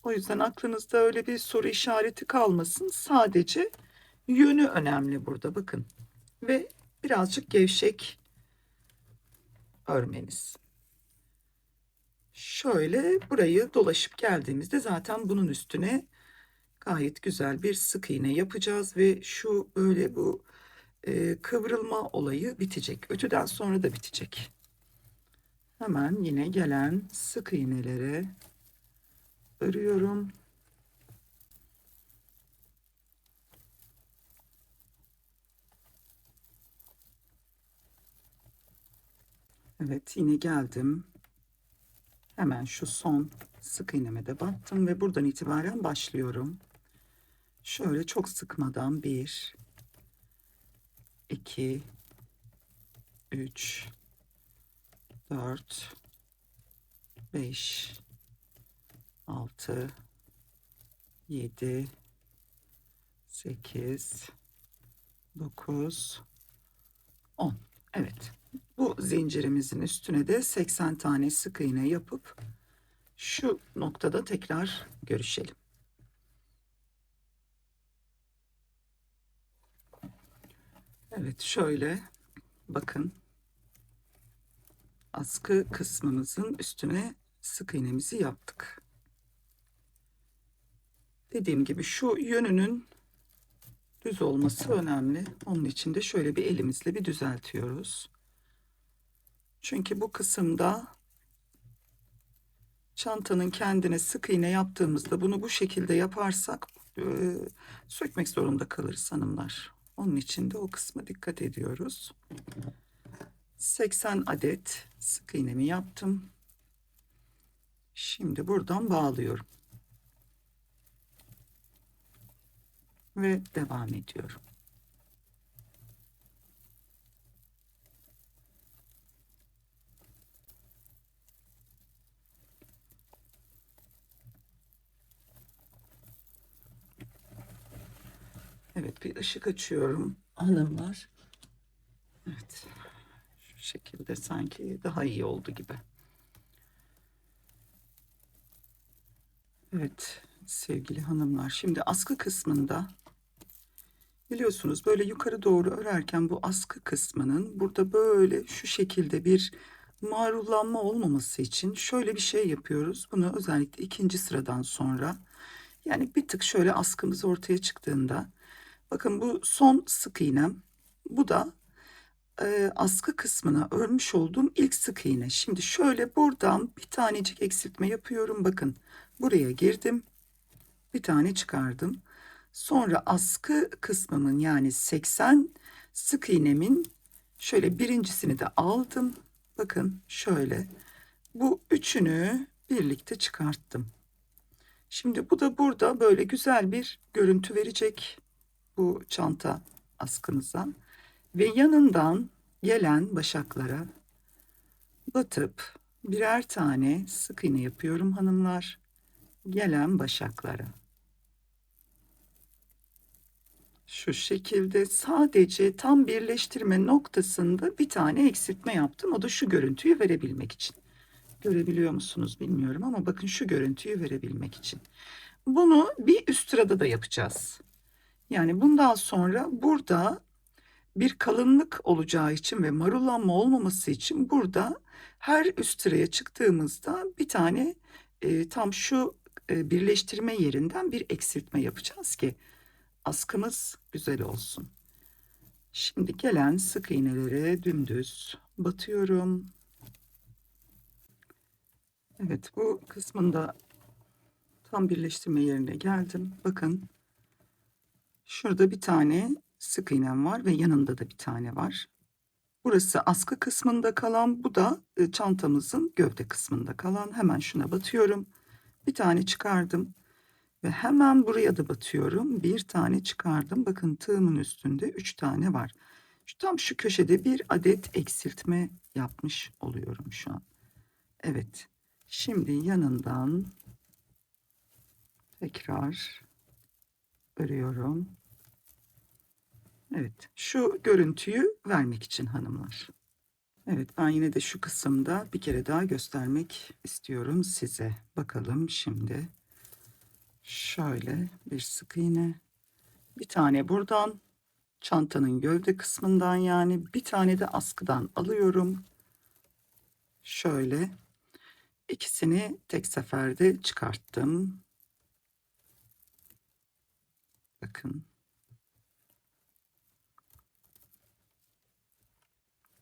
O yüzden aklınızda öyle bir soru işareti kalmasın. Sadece yönü önemli burada, bakın. Ve birazcık gevşek örmeniz. Şöyle burayı dolaşıp geldiğimizde zaten bunun üstüne gayet güzel bir sık iğne yapacağız ve şu böyle bu kıvrılma olayı bitecek. Ütüden sonra da bitecek. Hemen yine gelen sık iğnelere örüyorum. Evet, yine geldim. Hemen şu son sık iğneme de battım ve buradan itibaren başlıyorum. Şöyle çok sıkmadan 1, 2, 3, 4, 5, 6, 7, 8, 9, 10. Evet. Bu zincirimizin üstüne de 80 tane sık iğne yapıp şu noktada tekrar görüşelim. Evet, şöyle bakın, askı kısmımızın üstüne sık iğnemizi yaptık. Dediğim gibi şu yönünün düz olması önemli. Onun için de şöyle bir elimizle bir düzeltiyoruz. Çünkü bu kısımda çantanın kendine sık iğne yaptığımızda bunu bu şekilde yaparsak sökmek zorunda kalırız hanımlar. Onun için de o kısma dikkat ediyoruz. 80 adet sık iğnemi yaptım. Şimdi buradan bağlıyorum. Ve devam ediyorum. Evet, bir ışık açıyorum hanımlar. Evet, şu şekilde sanki daha iyi oldu gibi. Evet sevgili hanımlar, şimdi askı kısmında biliyorsunuz böyle yukarı doğru örerken bu askı kısmının burada böyle şu şekilde bir marullanma olmaması için şöyle bir şey yapıyoruz. Bunu özellikle ikinci sıradan sonra, yani bir tık şöyle askımız ortaya çıktığında, bakın bu son sık iğnem, bu da askı kısmına örmüş olduğum ilk sık iğne. Şimdi şöyle buradan bir tanecik eksiltme yapıyorum. Bakın buraya girdim, bir tane çıkardım. Sonra askı kısmımın, yani 80 sık iğnemin Şöyle birincisini de aldım. Bakın şöyle. Bu üçünü birlikte çıkarttım. Şimdi bu da burada böyle güzel bir görüntü verecek bu çanta askımıza. Ve yanından gelen başaklara batıp birer tane sık iğne yapıyorum hanımlar. Gelen başaklara. Şu şekilde sadece tam birleştirme noktasında bir tane eksiltme yaptım. O da şu görüntüyü verebilmek için. Görebiliyor musunuz bilmiyorum ama bakın şu görüntüyü verebilmek için. Bunu bir üst sırada da yapacağız. Yani bundan sonra burada bir kalınlık olacağı için ve marullanma olmaması için burada her üst sıraya çıktığımızda bir tane tam şu birleştirme yerinden bir eksiltme yapacağız ki askımız güzel olsun. Şimdi gelen sık iğnelere dümdüz batıyorum. Evet, bu kısmında tam birleştirme yerine geldim. Bakın şurada bir tane sık iğnem var ve yanında da bir tane var. Burası askı kısmında kalan, bu da çantamızın gövde kısmında kalan. Hemen şuna batıyorum. Bir tane çıkardım ve hemen buraya da batıyorum. Bir tane çıkardım. Bakın tığımın üstünde 3 tane var. Tam şu köşede bir adet eksiltme yapmış oluyorum şu an. Evet. Şimdi yanından tekrar örüyorum. Evet. Şu görüntüyü vermek için hanımlar. Evet, ben yine de şu kısımda bir kere daha göstermek istiyorum size. Bakalım şimdi. Şöyle bir sık iğne. Bir tane buradan, çantanın gövde kısmından, yani bir tane de askıdan alıyorum. Şöyle ikisini tek seferde çıkarttım. Bakın.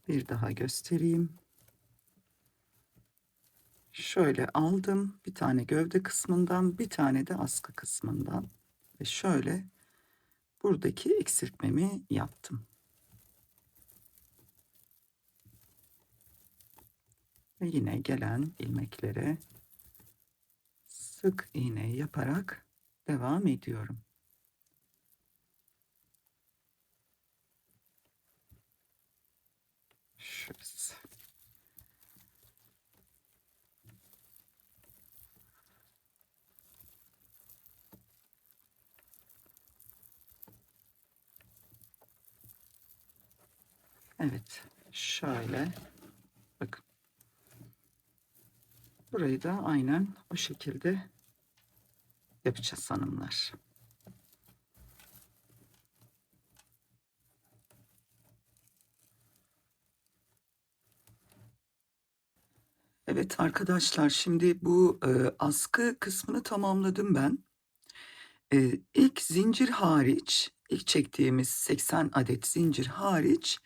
Bir daha göstereyim. Şöyle aldım. Bir tane gövde kısmından, bir tane de askı kısmından. Ve şöyle buradaki eksiltmemi yaptım. Ve yine gelen ilmeklere sık iğne yaparak devam ediyorum. Şurası. Evet. Şöyle. Bakın. Burayı da aynen o şekilde yapacağız hanımlar. Evet arkadaşlar, şimdi bu askı kısmını tamamladım ben. İlk zincir hariç, ilk çektiğimiz 80 adet zincir hariç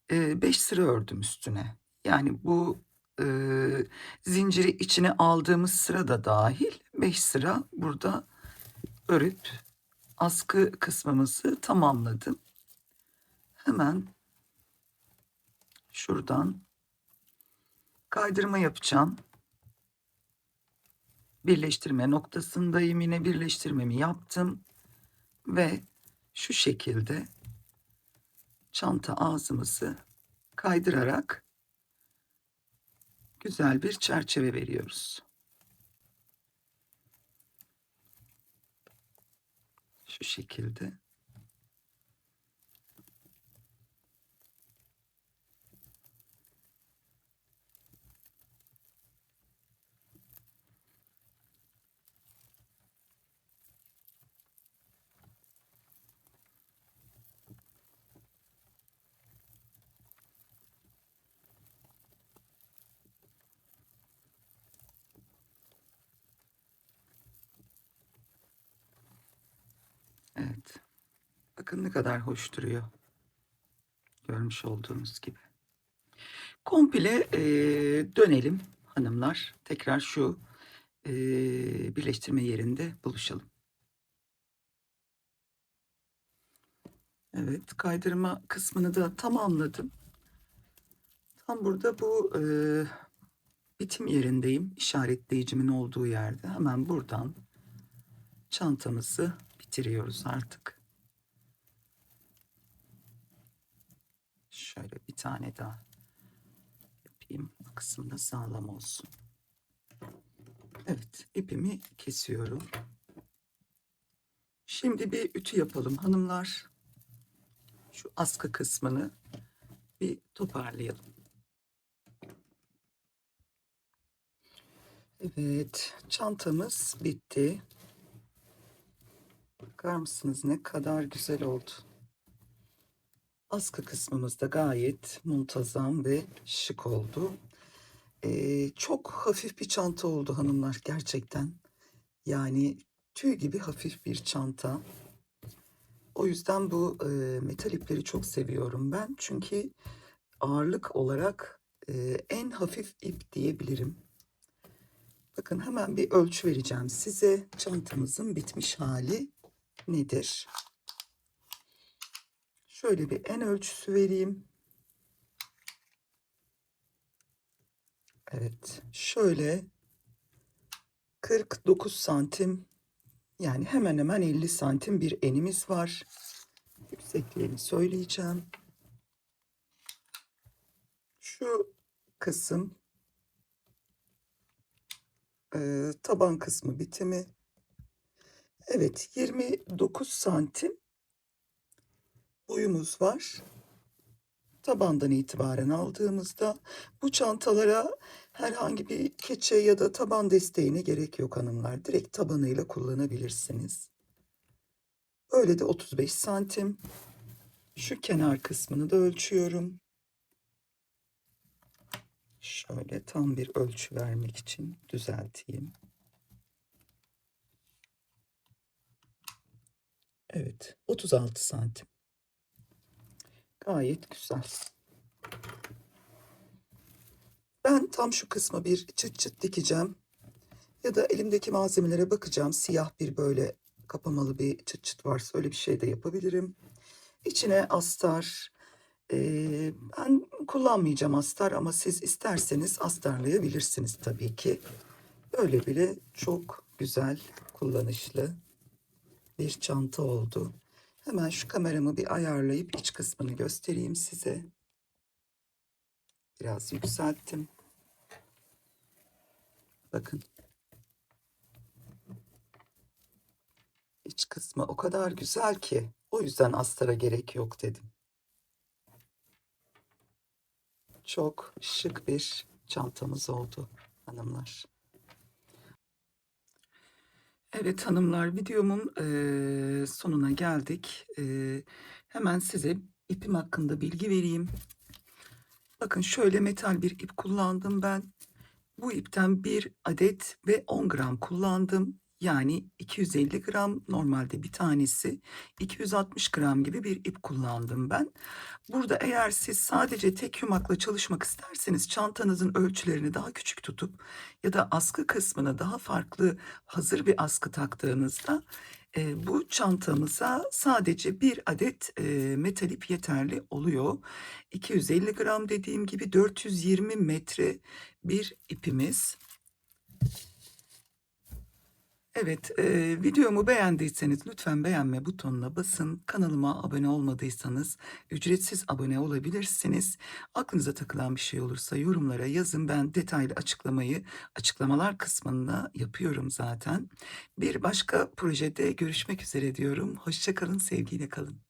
5 sıra ördüm üstüne. Yani bu zinciri içine aldığımız sıra da dahil 5 sıra burada örüp askı kısmımızı tamamladım. Hemen şuradan kaydırma yapacağım. Birleştirme noktasındayım. Yine birleştirmemi yaptım ve şu şekilde çanta ağzımızı kaydırarak güzel bir çerçeve veriyoruz. Şu şekilde. Evet. Bakın ne kadar hoş duruyor. Görmüş olduğunuz gibi. Komple dönelim hanımlar. Tekrar şu birleştirme yerinde buluşalım. Evet, kaydırma kısmını da tamamladım. Tam burada bu bitim yerindeyim. İşaretleyicimin olduğu yerde. Hemen buradan çantamızı bitiriyoruz artık. Şöyle bir tane daha yapayım. Bu kısım da sağlam olsun. Evet, ipimi kesiyorum. Şimdi bir ütü yapalım hanımlar. Şu askı kısmını bir toparlayalım. Evet, çantamız bitti. Bakar mısınız ne kadar güzel oldu. Askı kısmımız da gayet muntazam ve şık oldu. Çok hafif bir çanta oldu hanımlar gerçekten. Yani tüy gibi hafif bir çanta. O yüzden bu metal ipleri çok seviyorum ben. Çünkü ağırlık olarak en hafif ip diyebilirim. Bakın hemen bir ölçü vereceğim size. Çantamızın bitmiş hali nedir? Şöyle bir en ölçüsü vereyim. Evet, şöyle 49 santim, yani hemen hemen 50 santim bir enimiz var. Yüksekliğini söyleyeceğim. Şu kısım taban kısmı bitimi. Evet, 29 santim boyumuz var. Tabandan itibaren aldığımızda bu çantalara herhangi bir keçe ya da taban desteğine gerek yok hanımlar. Direkt tabanıyla kullanabilirsiniz. Öyle de 35 santim. Şu kenar kısmını da ölçüyorum. Şöyle tam bir ölçü vermek için düzelteyim. Evet, 36 santim. Gayet güzel. Ben tam şu kısma bir çıt çıt dikeceğim. Ya da elimdeki malzemelere bakacağım. Siyah bir böyle kapamalı bir çıt çıt varsa öyle bir şey de yapabilirim. İçine astar. Ben kullanmayacağım astar ama siz isterseniz astarlayabilirsiniz tabii ki. Böyle bile çok güzel, kullanışlı bir çanta oldu. Hemen şu kameramı bir ayarlayıp iç kısmını göstereyim size. Biraz yükselttim. Bakın. İç kısmı o kadar güzel ki o yüzden astara gerek yok dedim. Çok şık bir çantamız oldu hanımlar. Evet hanımlar, videomun sonuna geldik. Hemen size ipim hakkında bilgi vereyim. Bakın şöyle metal bir ip kullandım ben. Bu ipten 1 adet ve 10 gram kullandım. Yani 250 gram, normalde bir tanesi 260 gram gibi bir ip kullandım ben. Burada eğer siz sadece tek yumakla çalışmak isterseniz çantanızın ölçülerini daha küçük tutup ya da askı kısmına daha farklı hazır bir askı taktığınızda bu çantamıza sadece bir adet metal ip yeterli oluyor. 250 gram dediğim gibi 420 metre bir ipimiz. Evet, videomu beğendiyseniz lütfen beğenme butonuna basın. Kanalıma abone olmadıysanız ücretsiz abone olabilirsiniz. Aklınıza takılan bir şey olursa yorumlara yazın. Ben detaylı açıklamayı açıklamalar kısmında yapıyorum zaten. Bir başka projede görüşmek üzere diyorum. Hoşça kalın, sevgiyle kalın.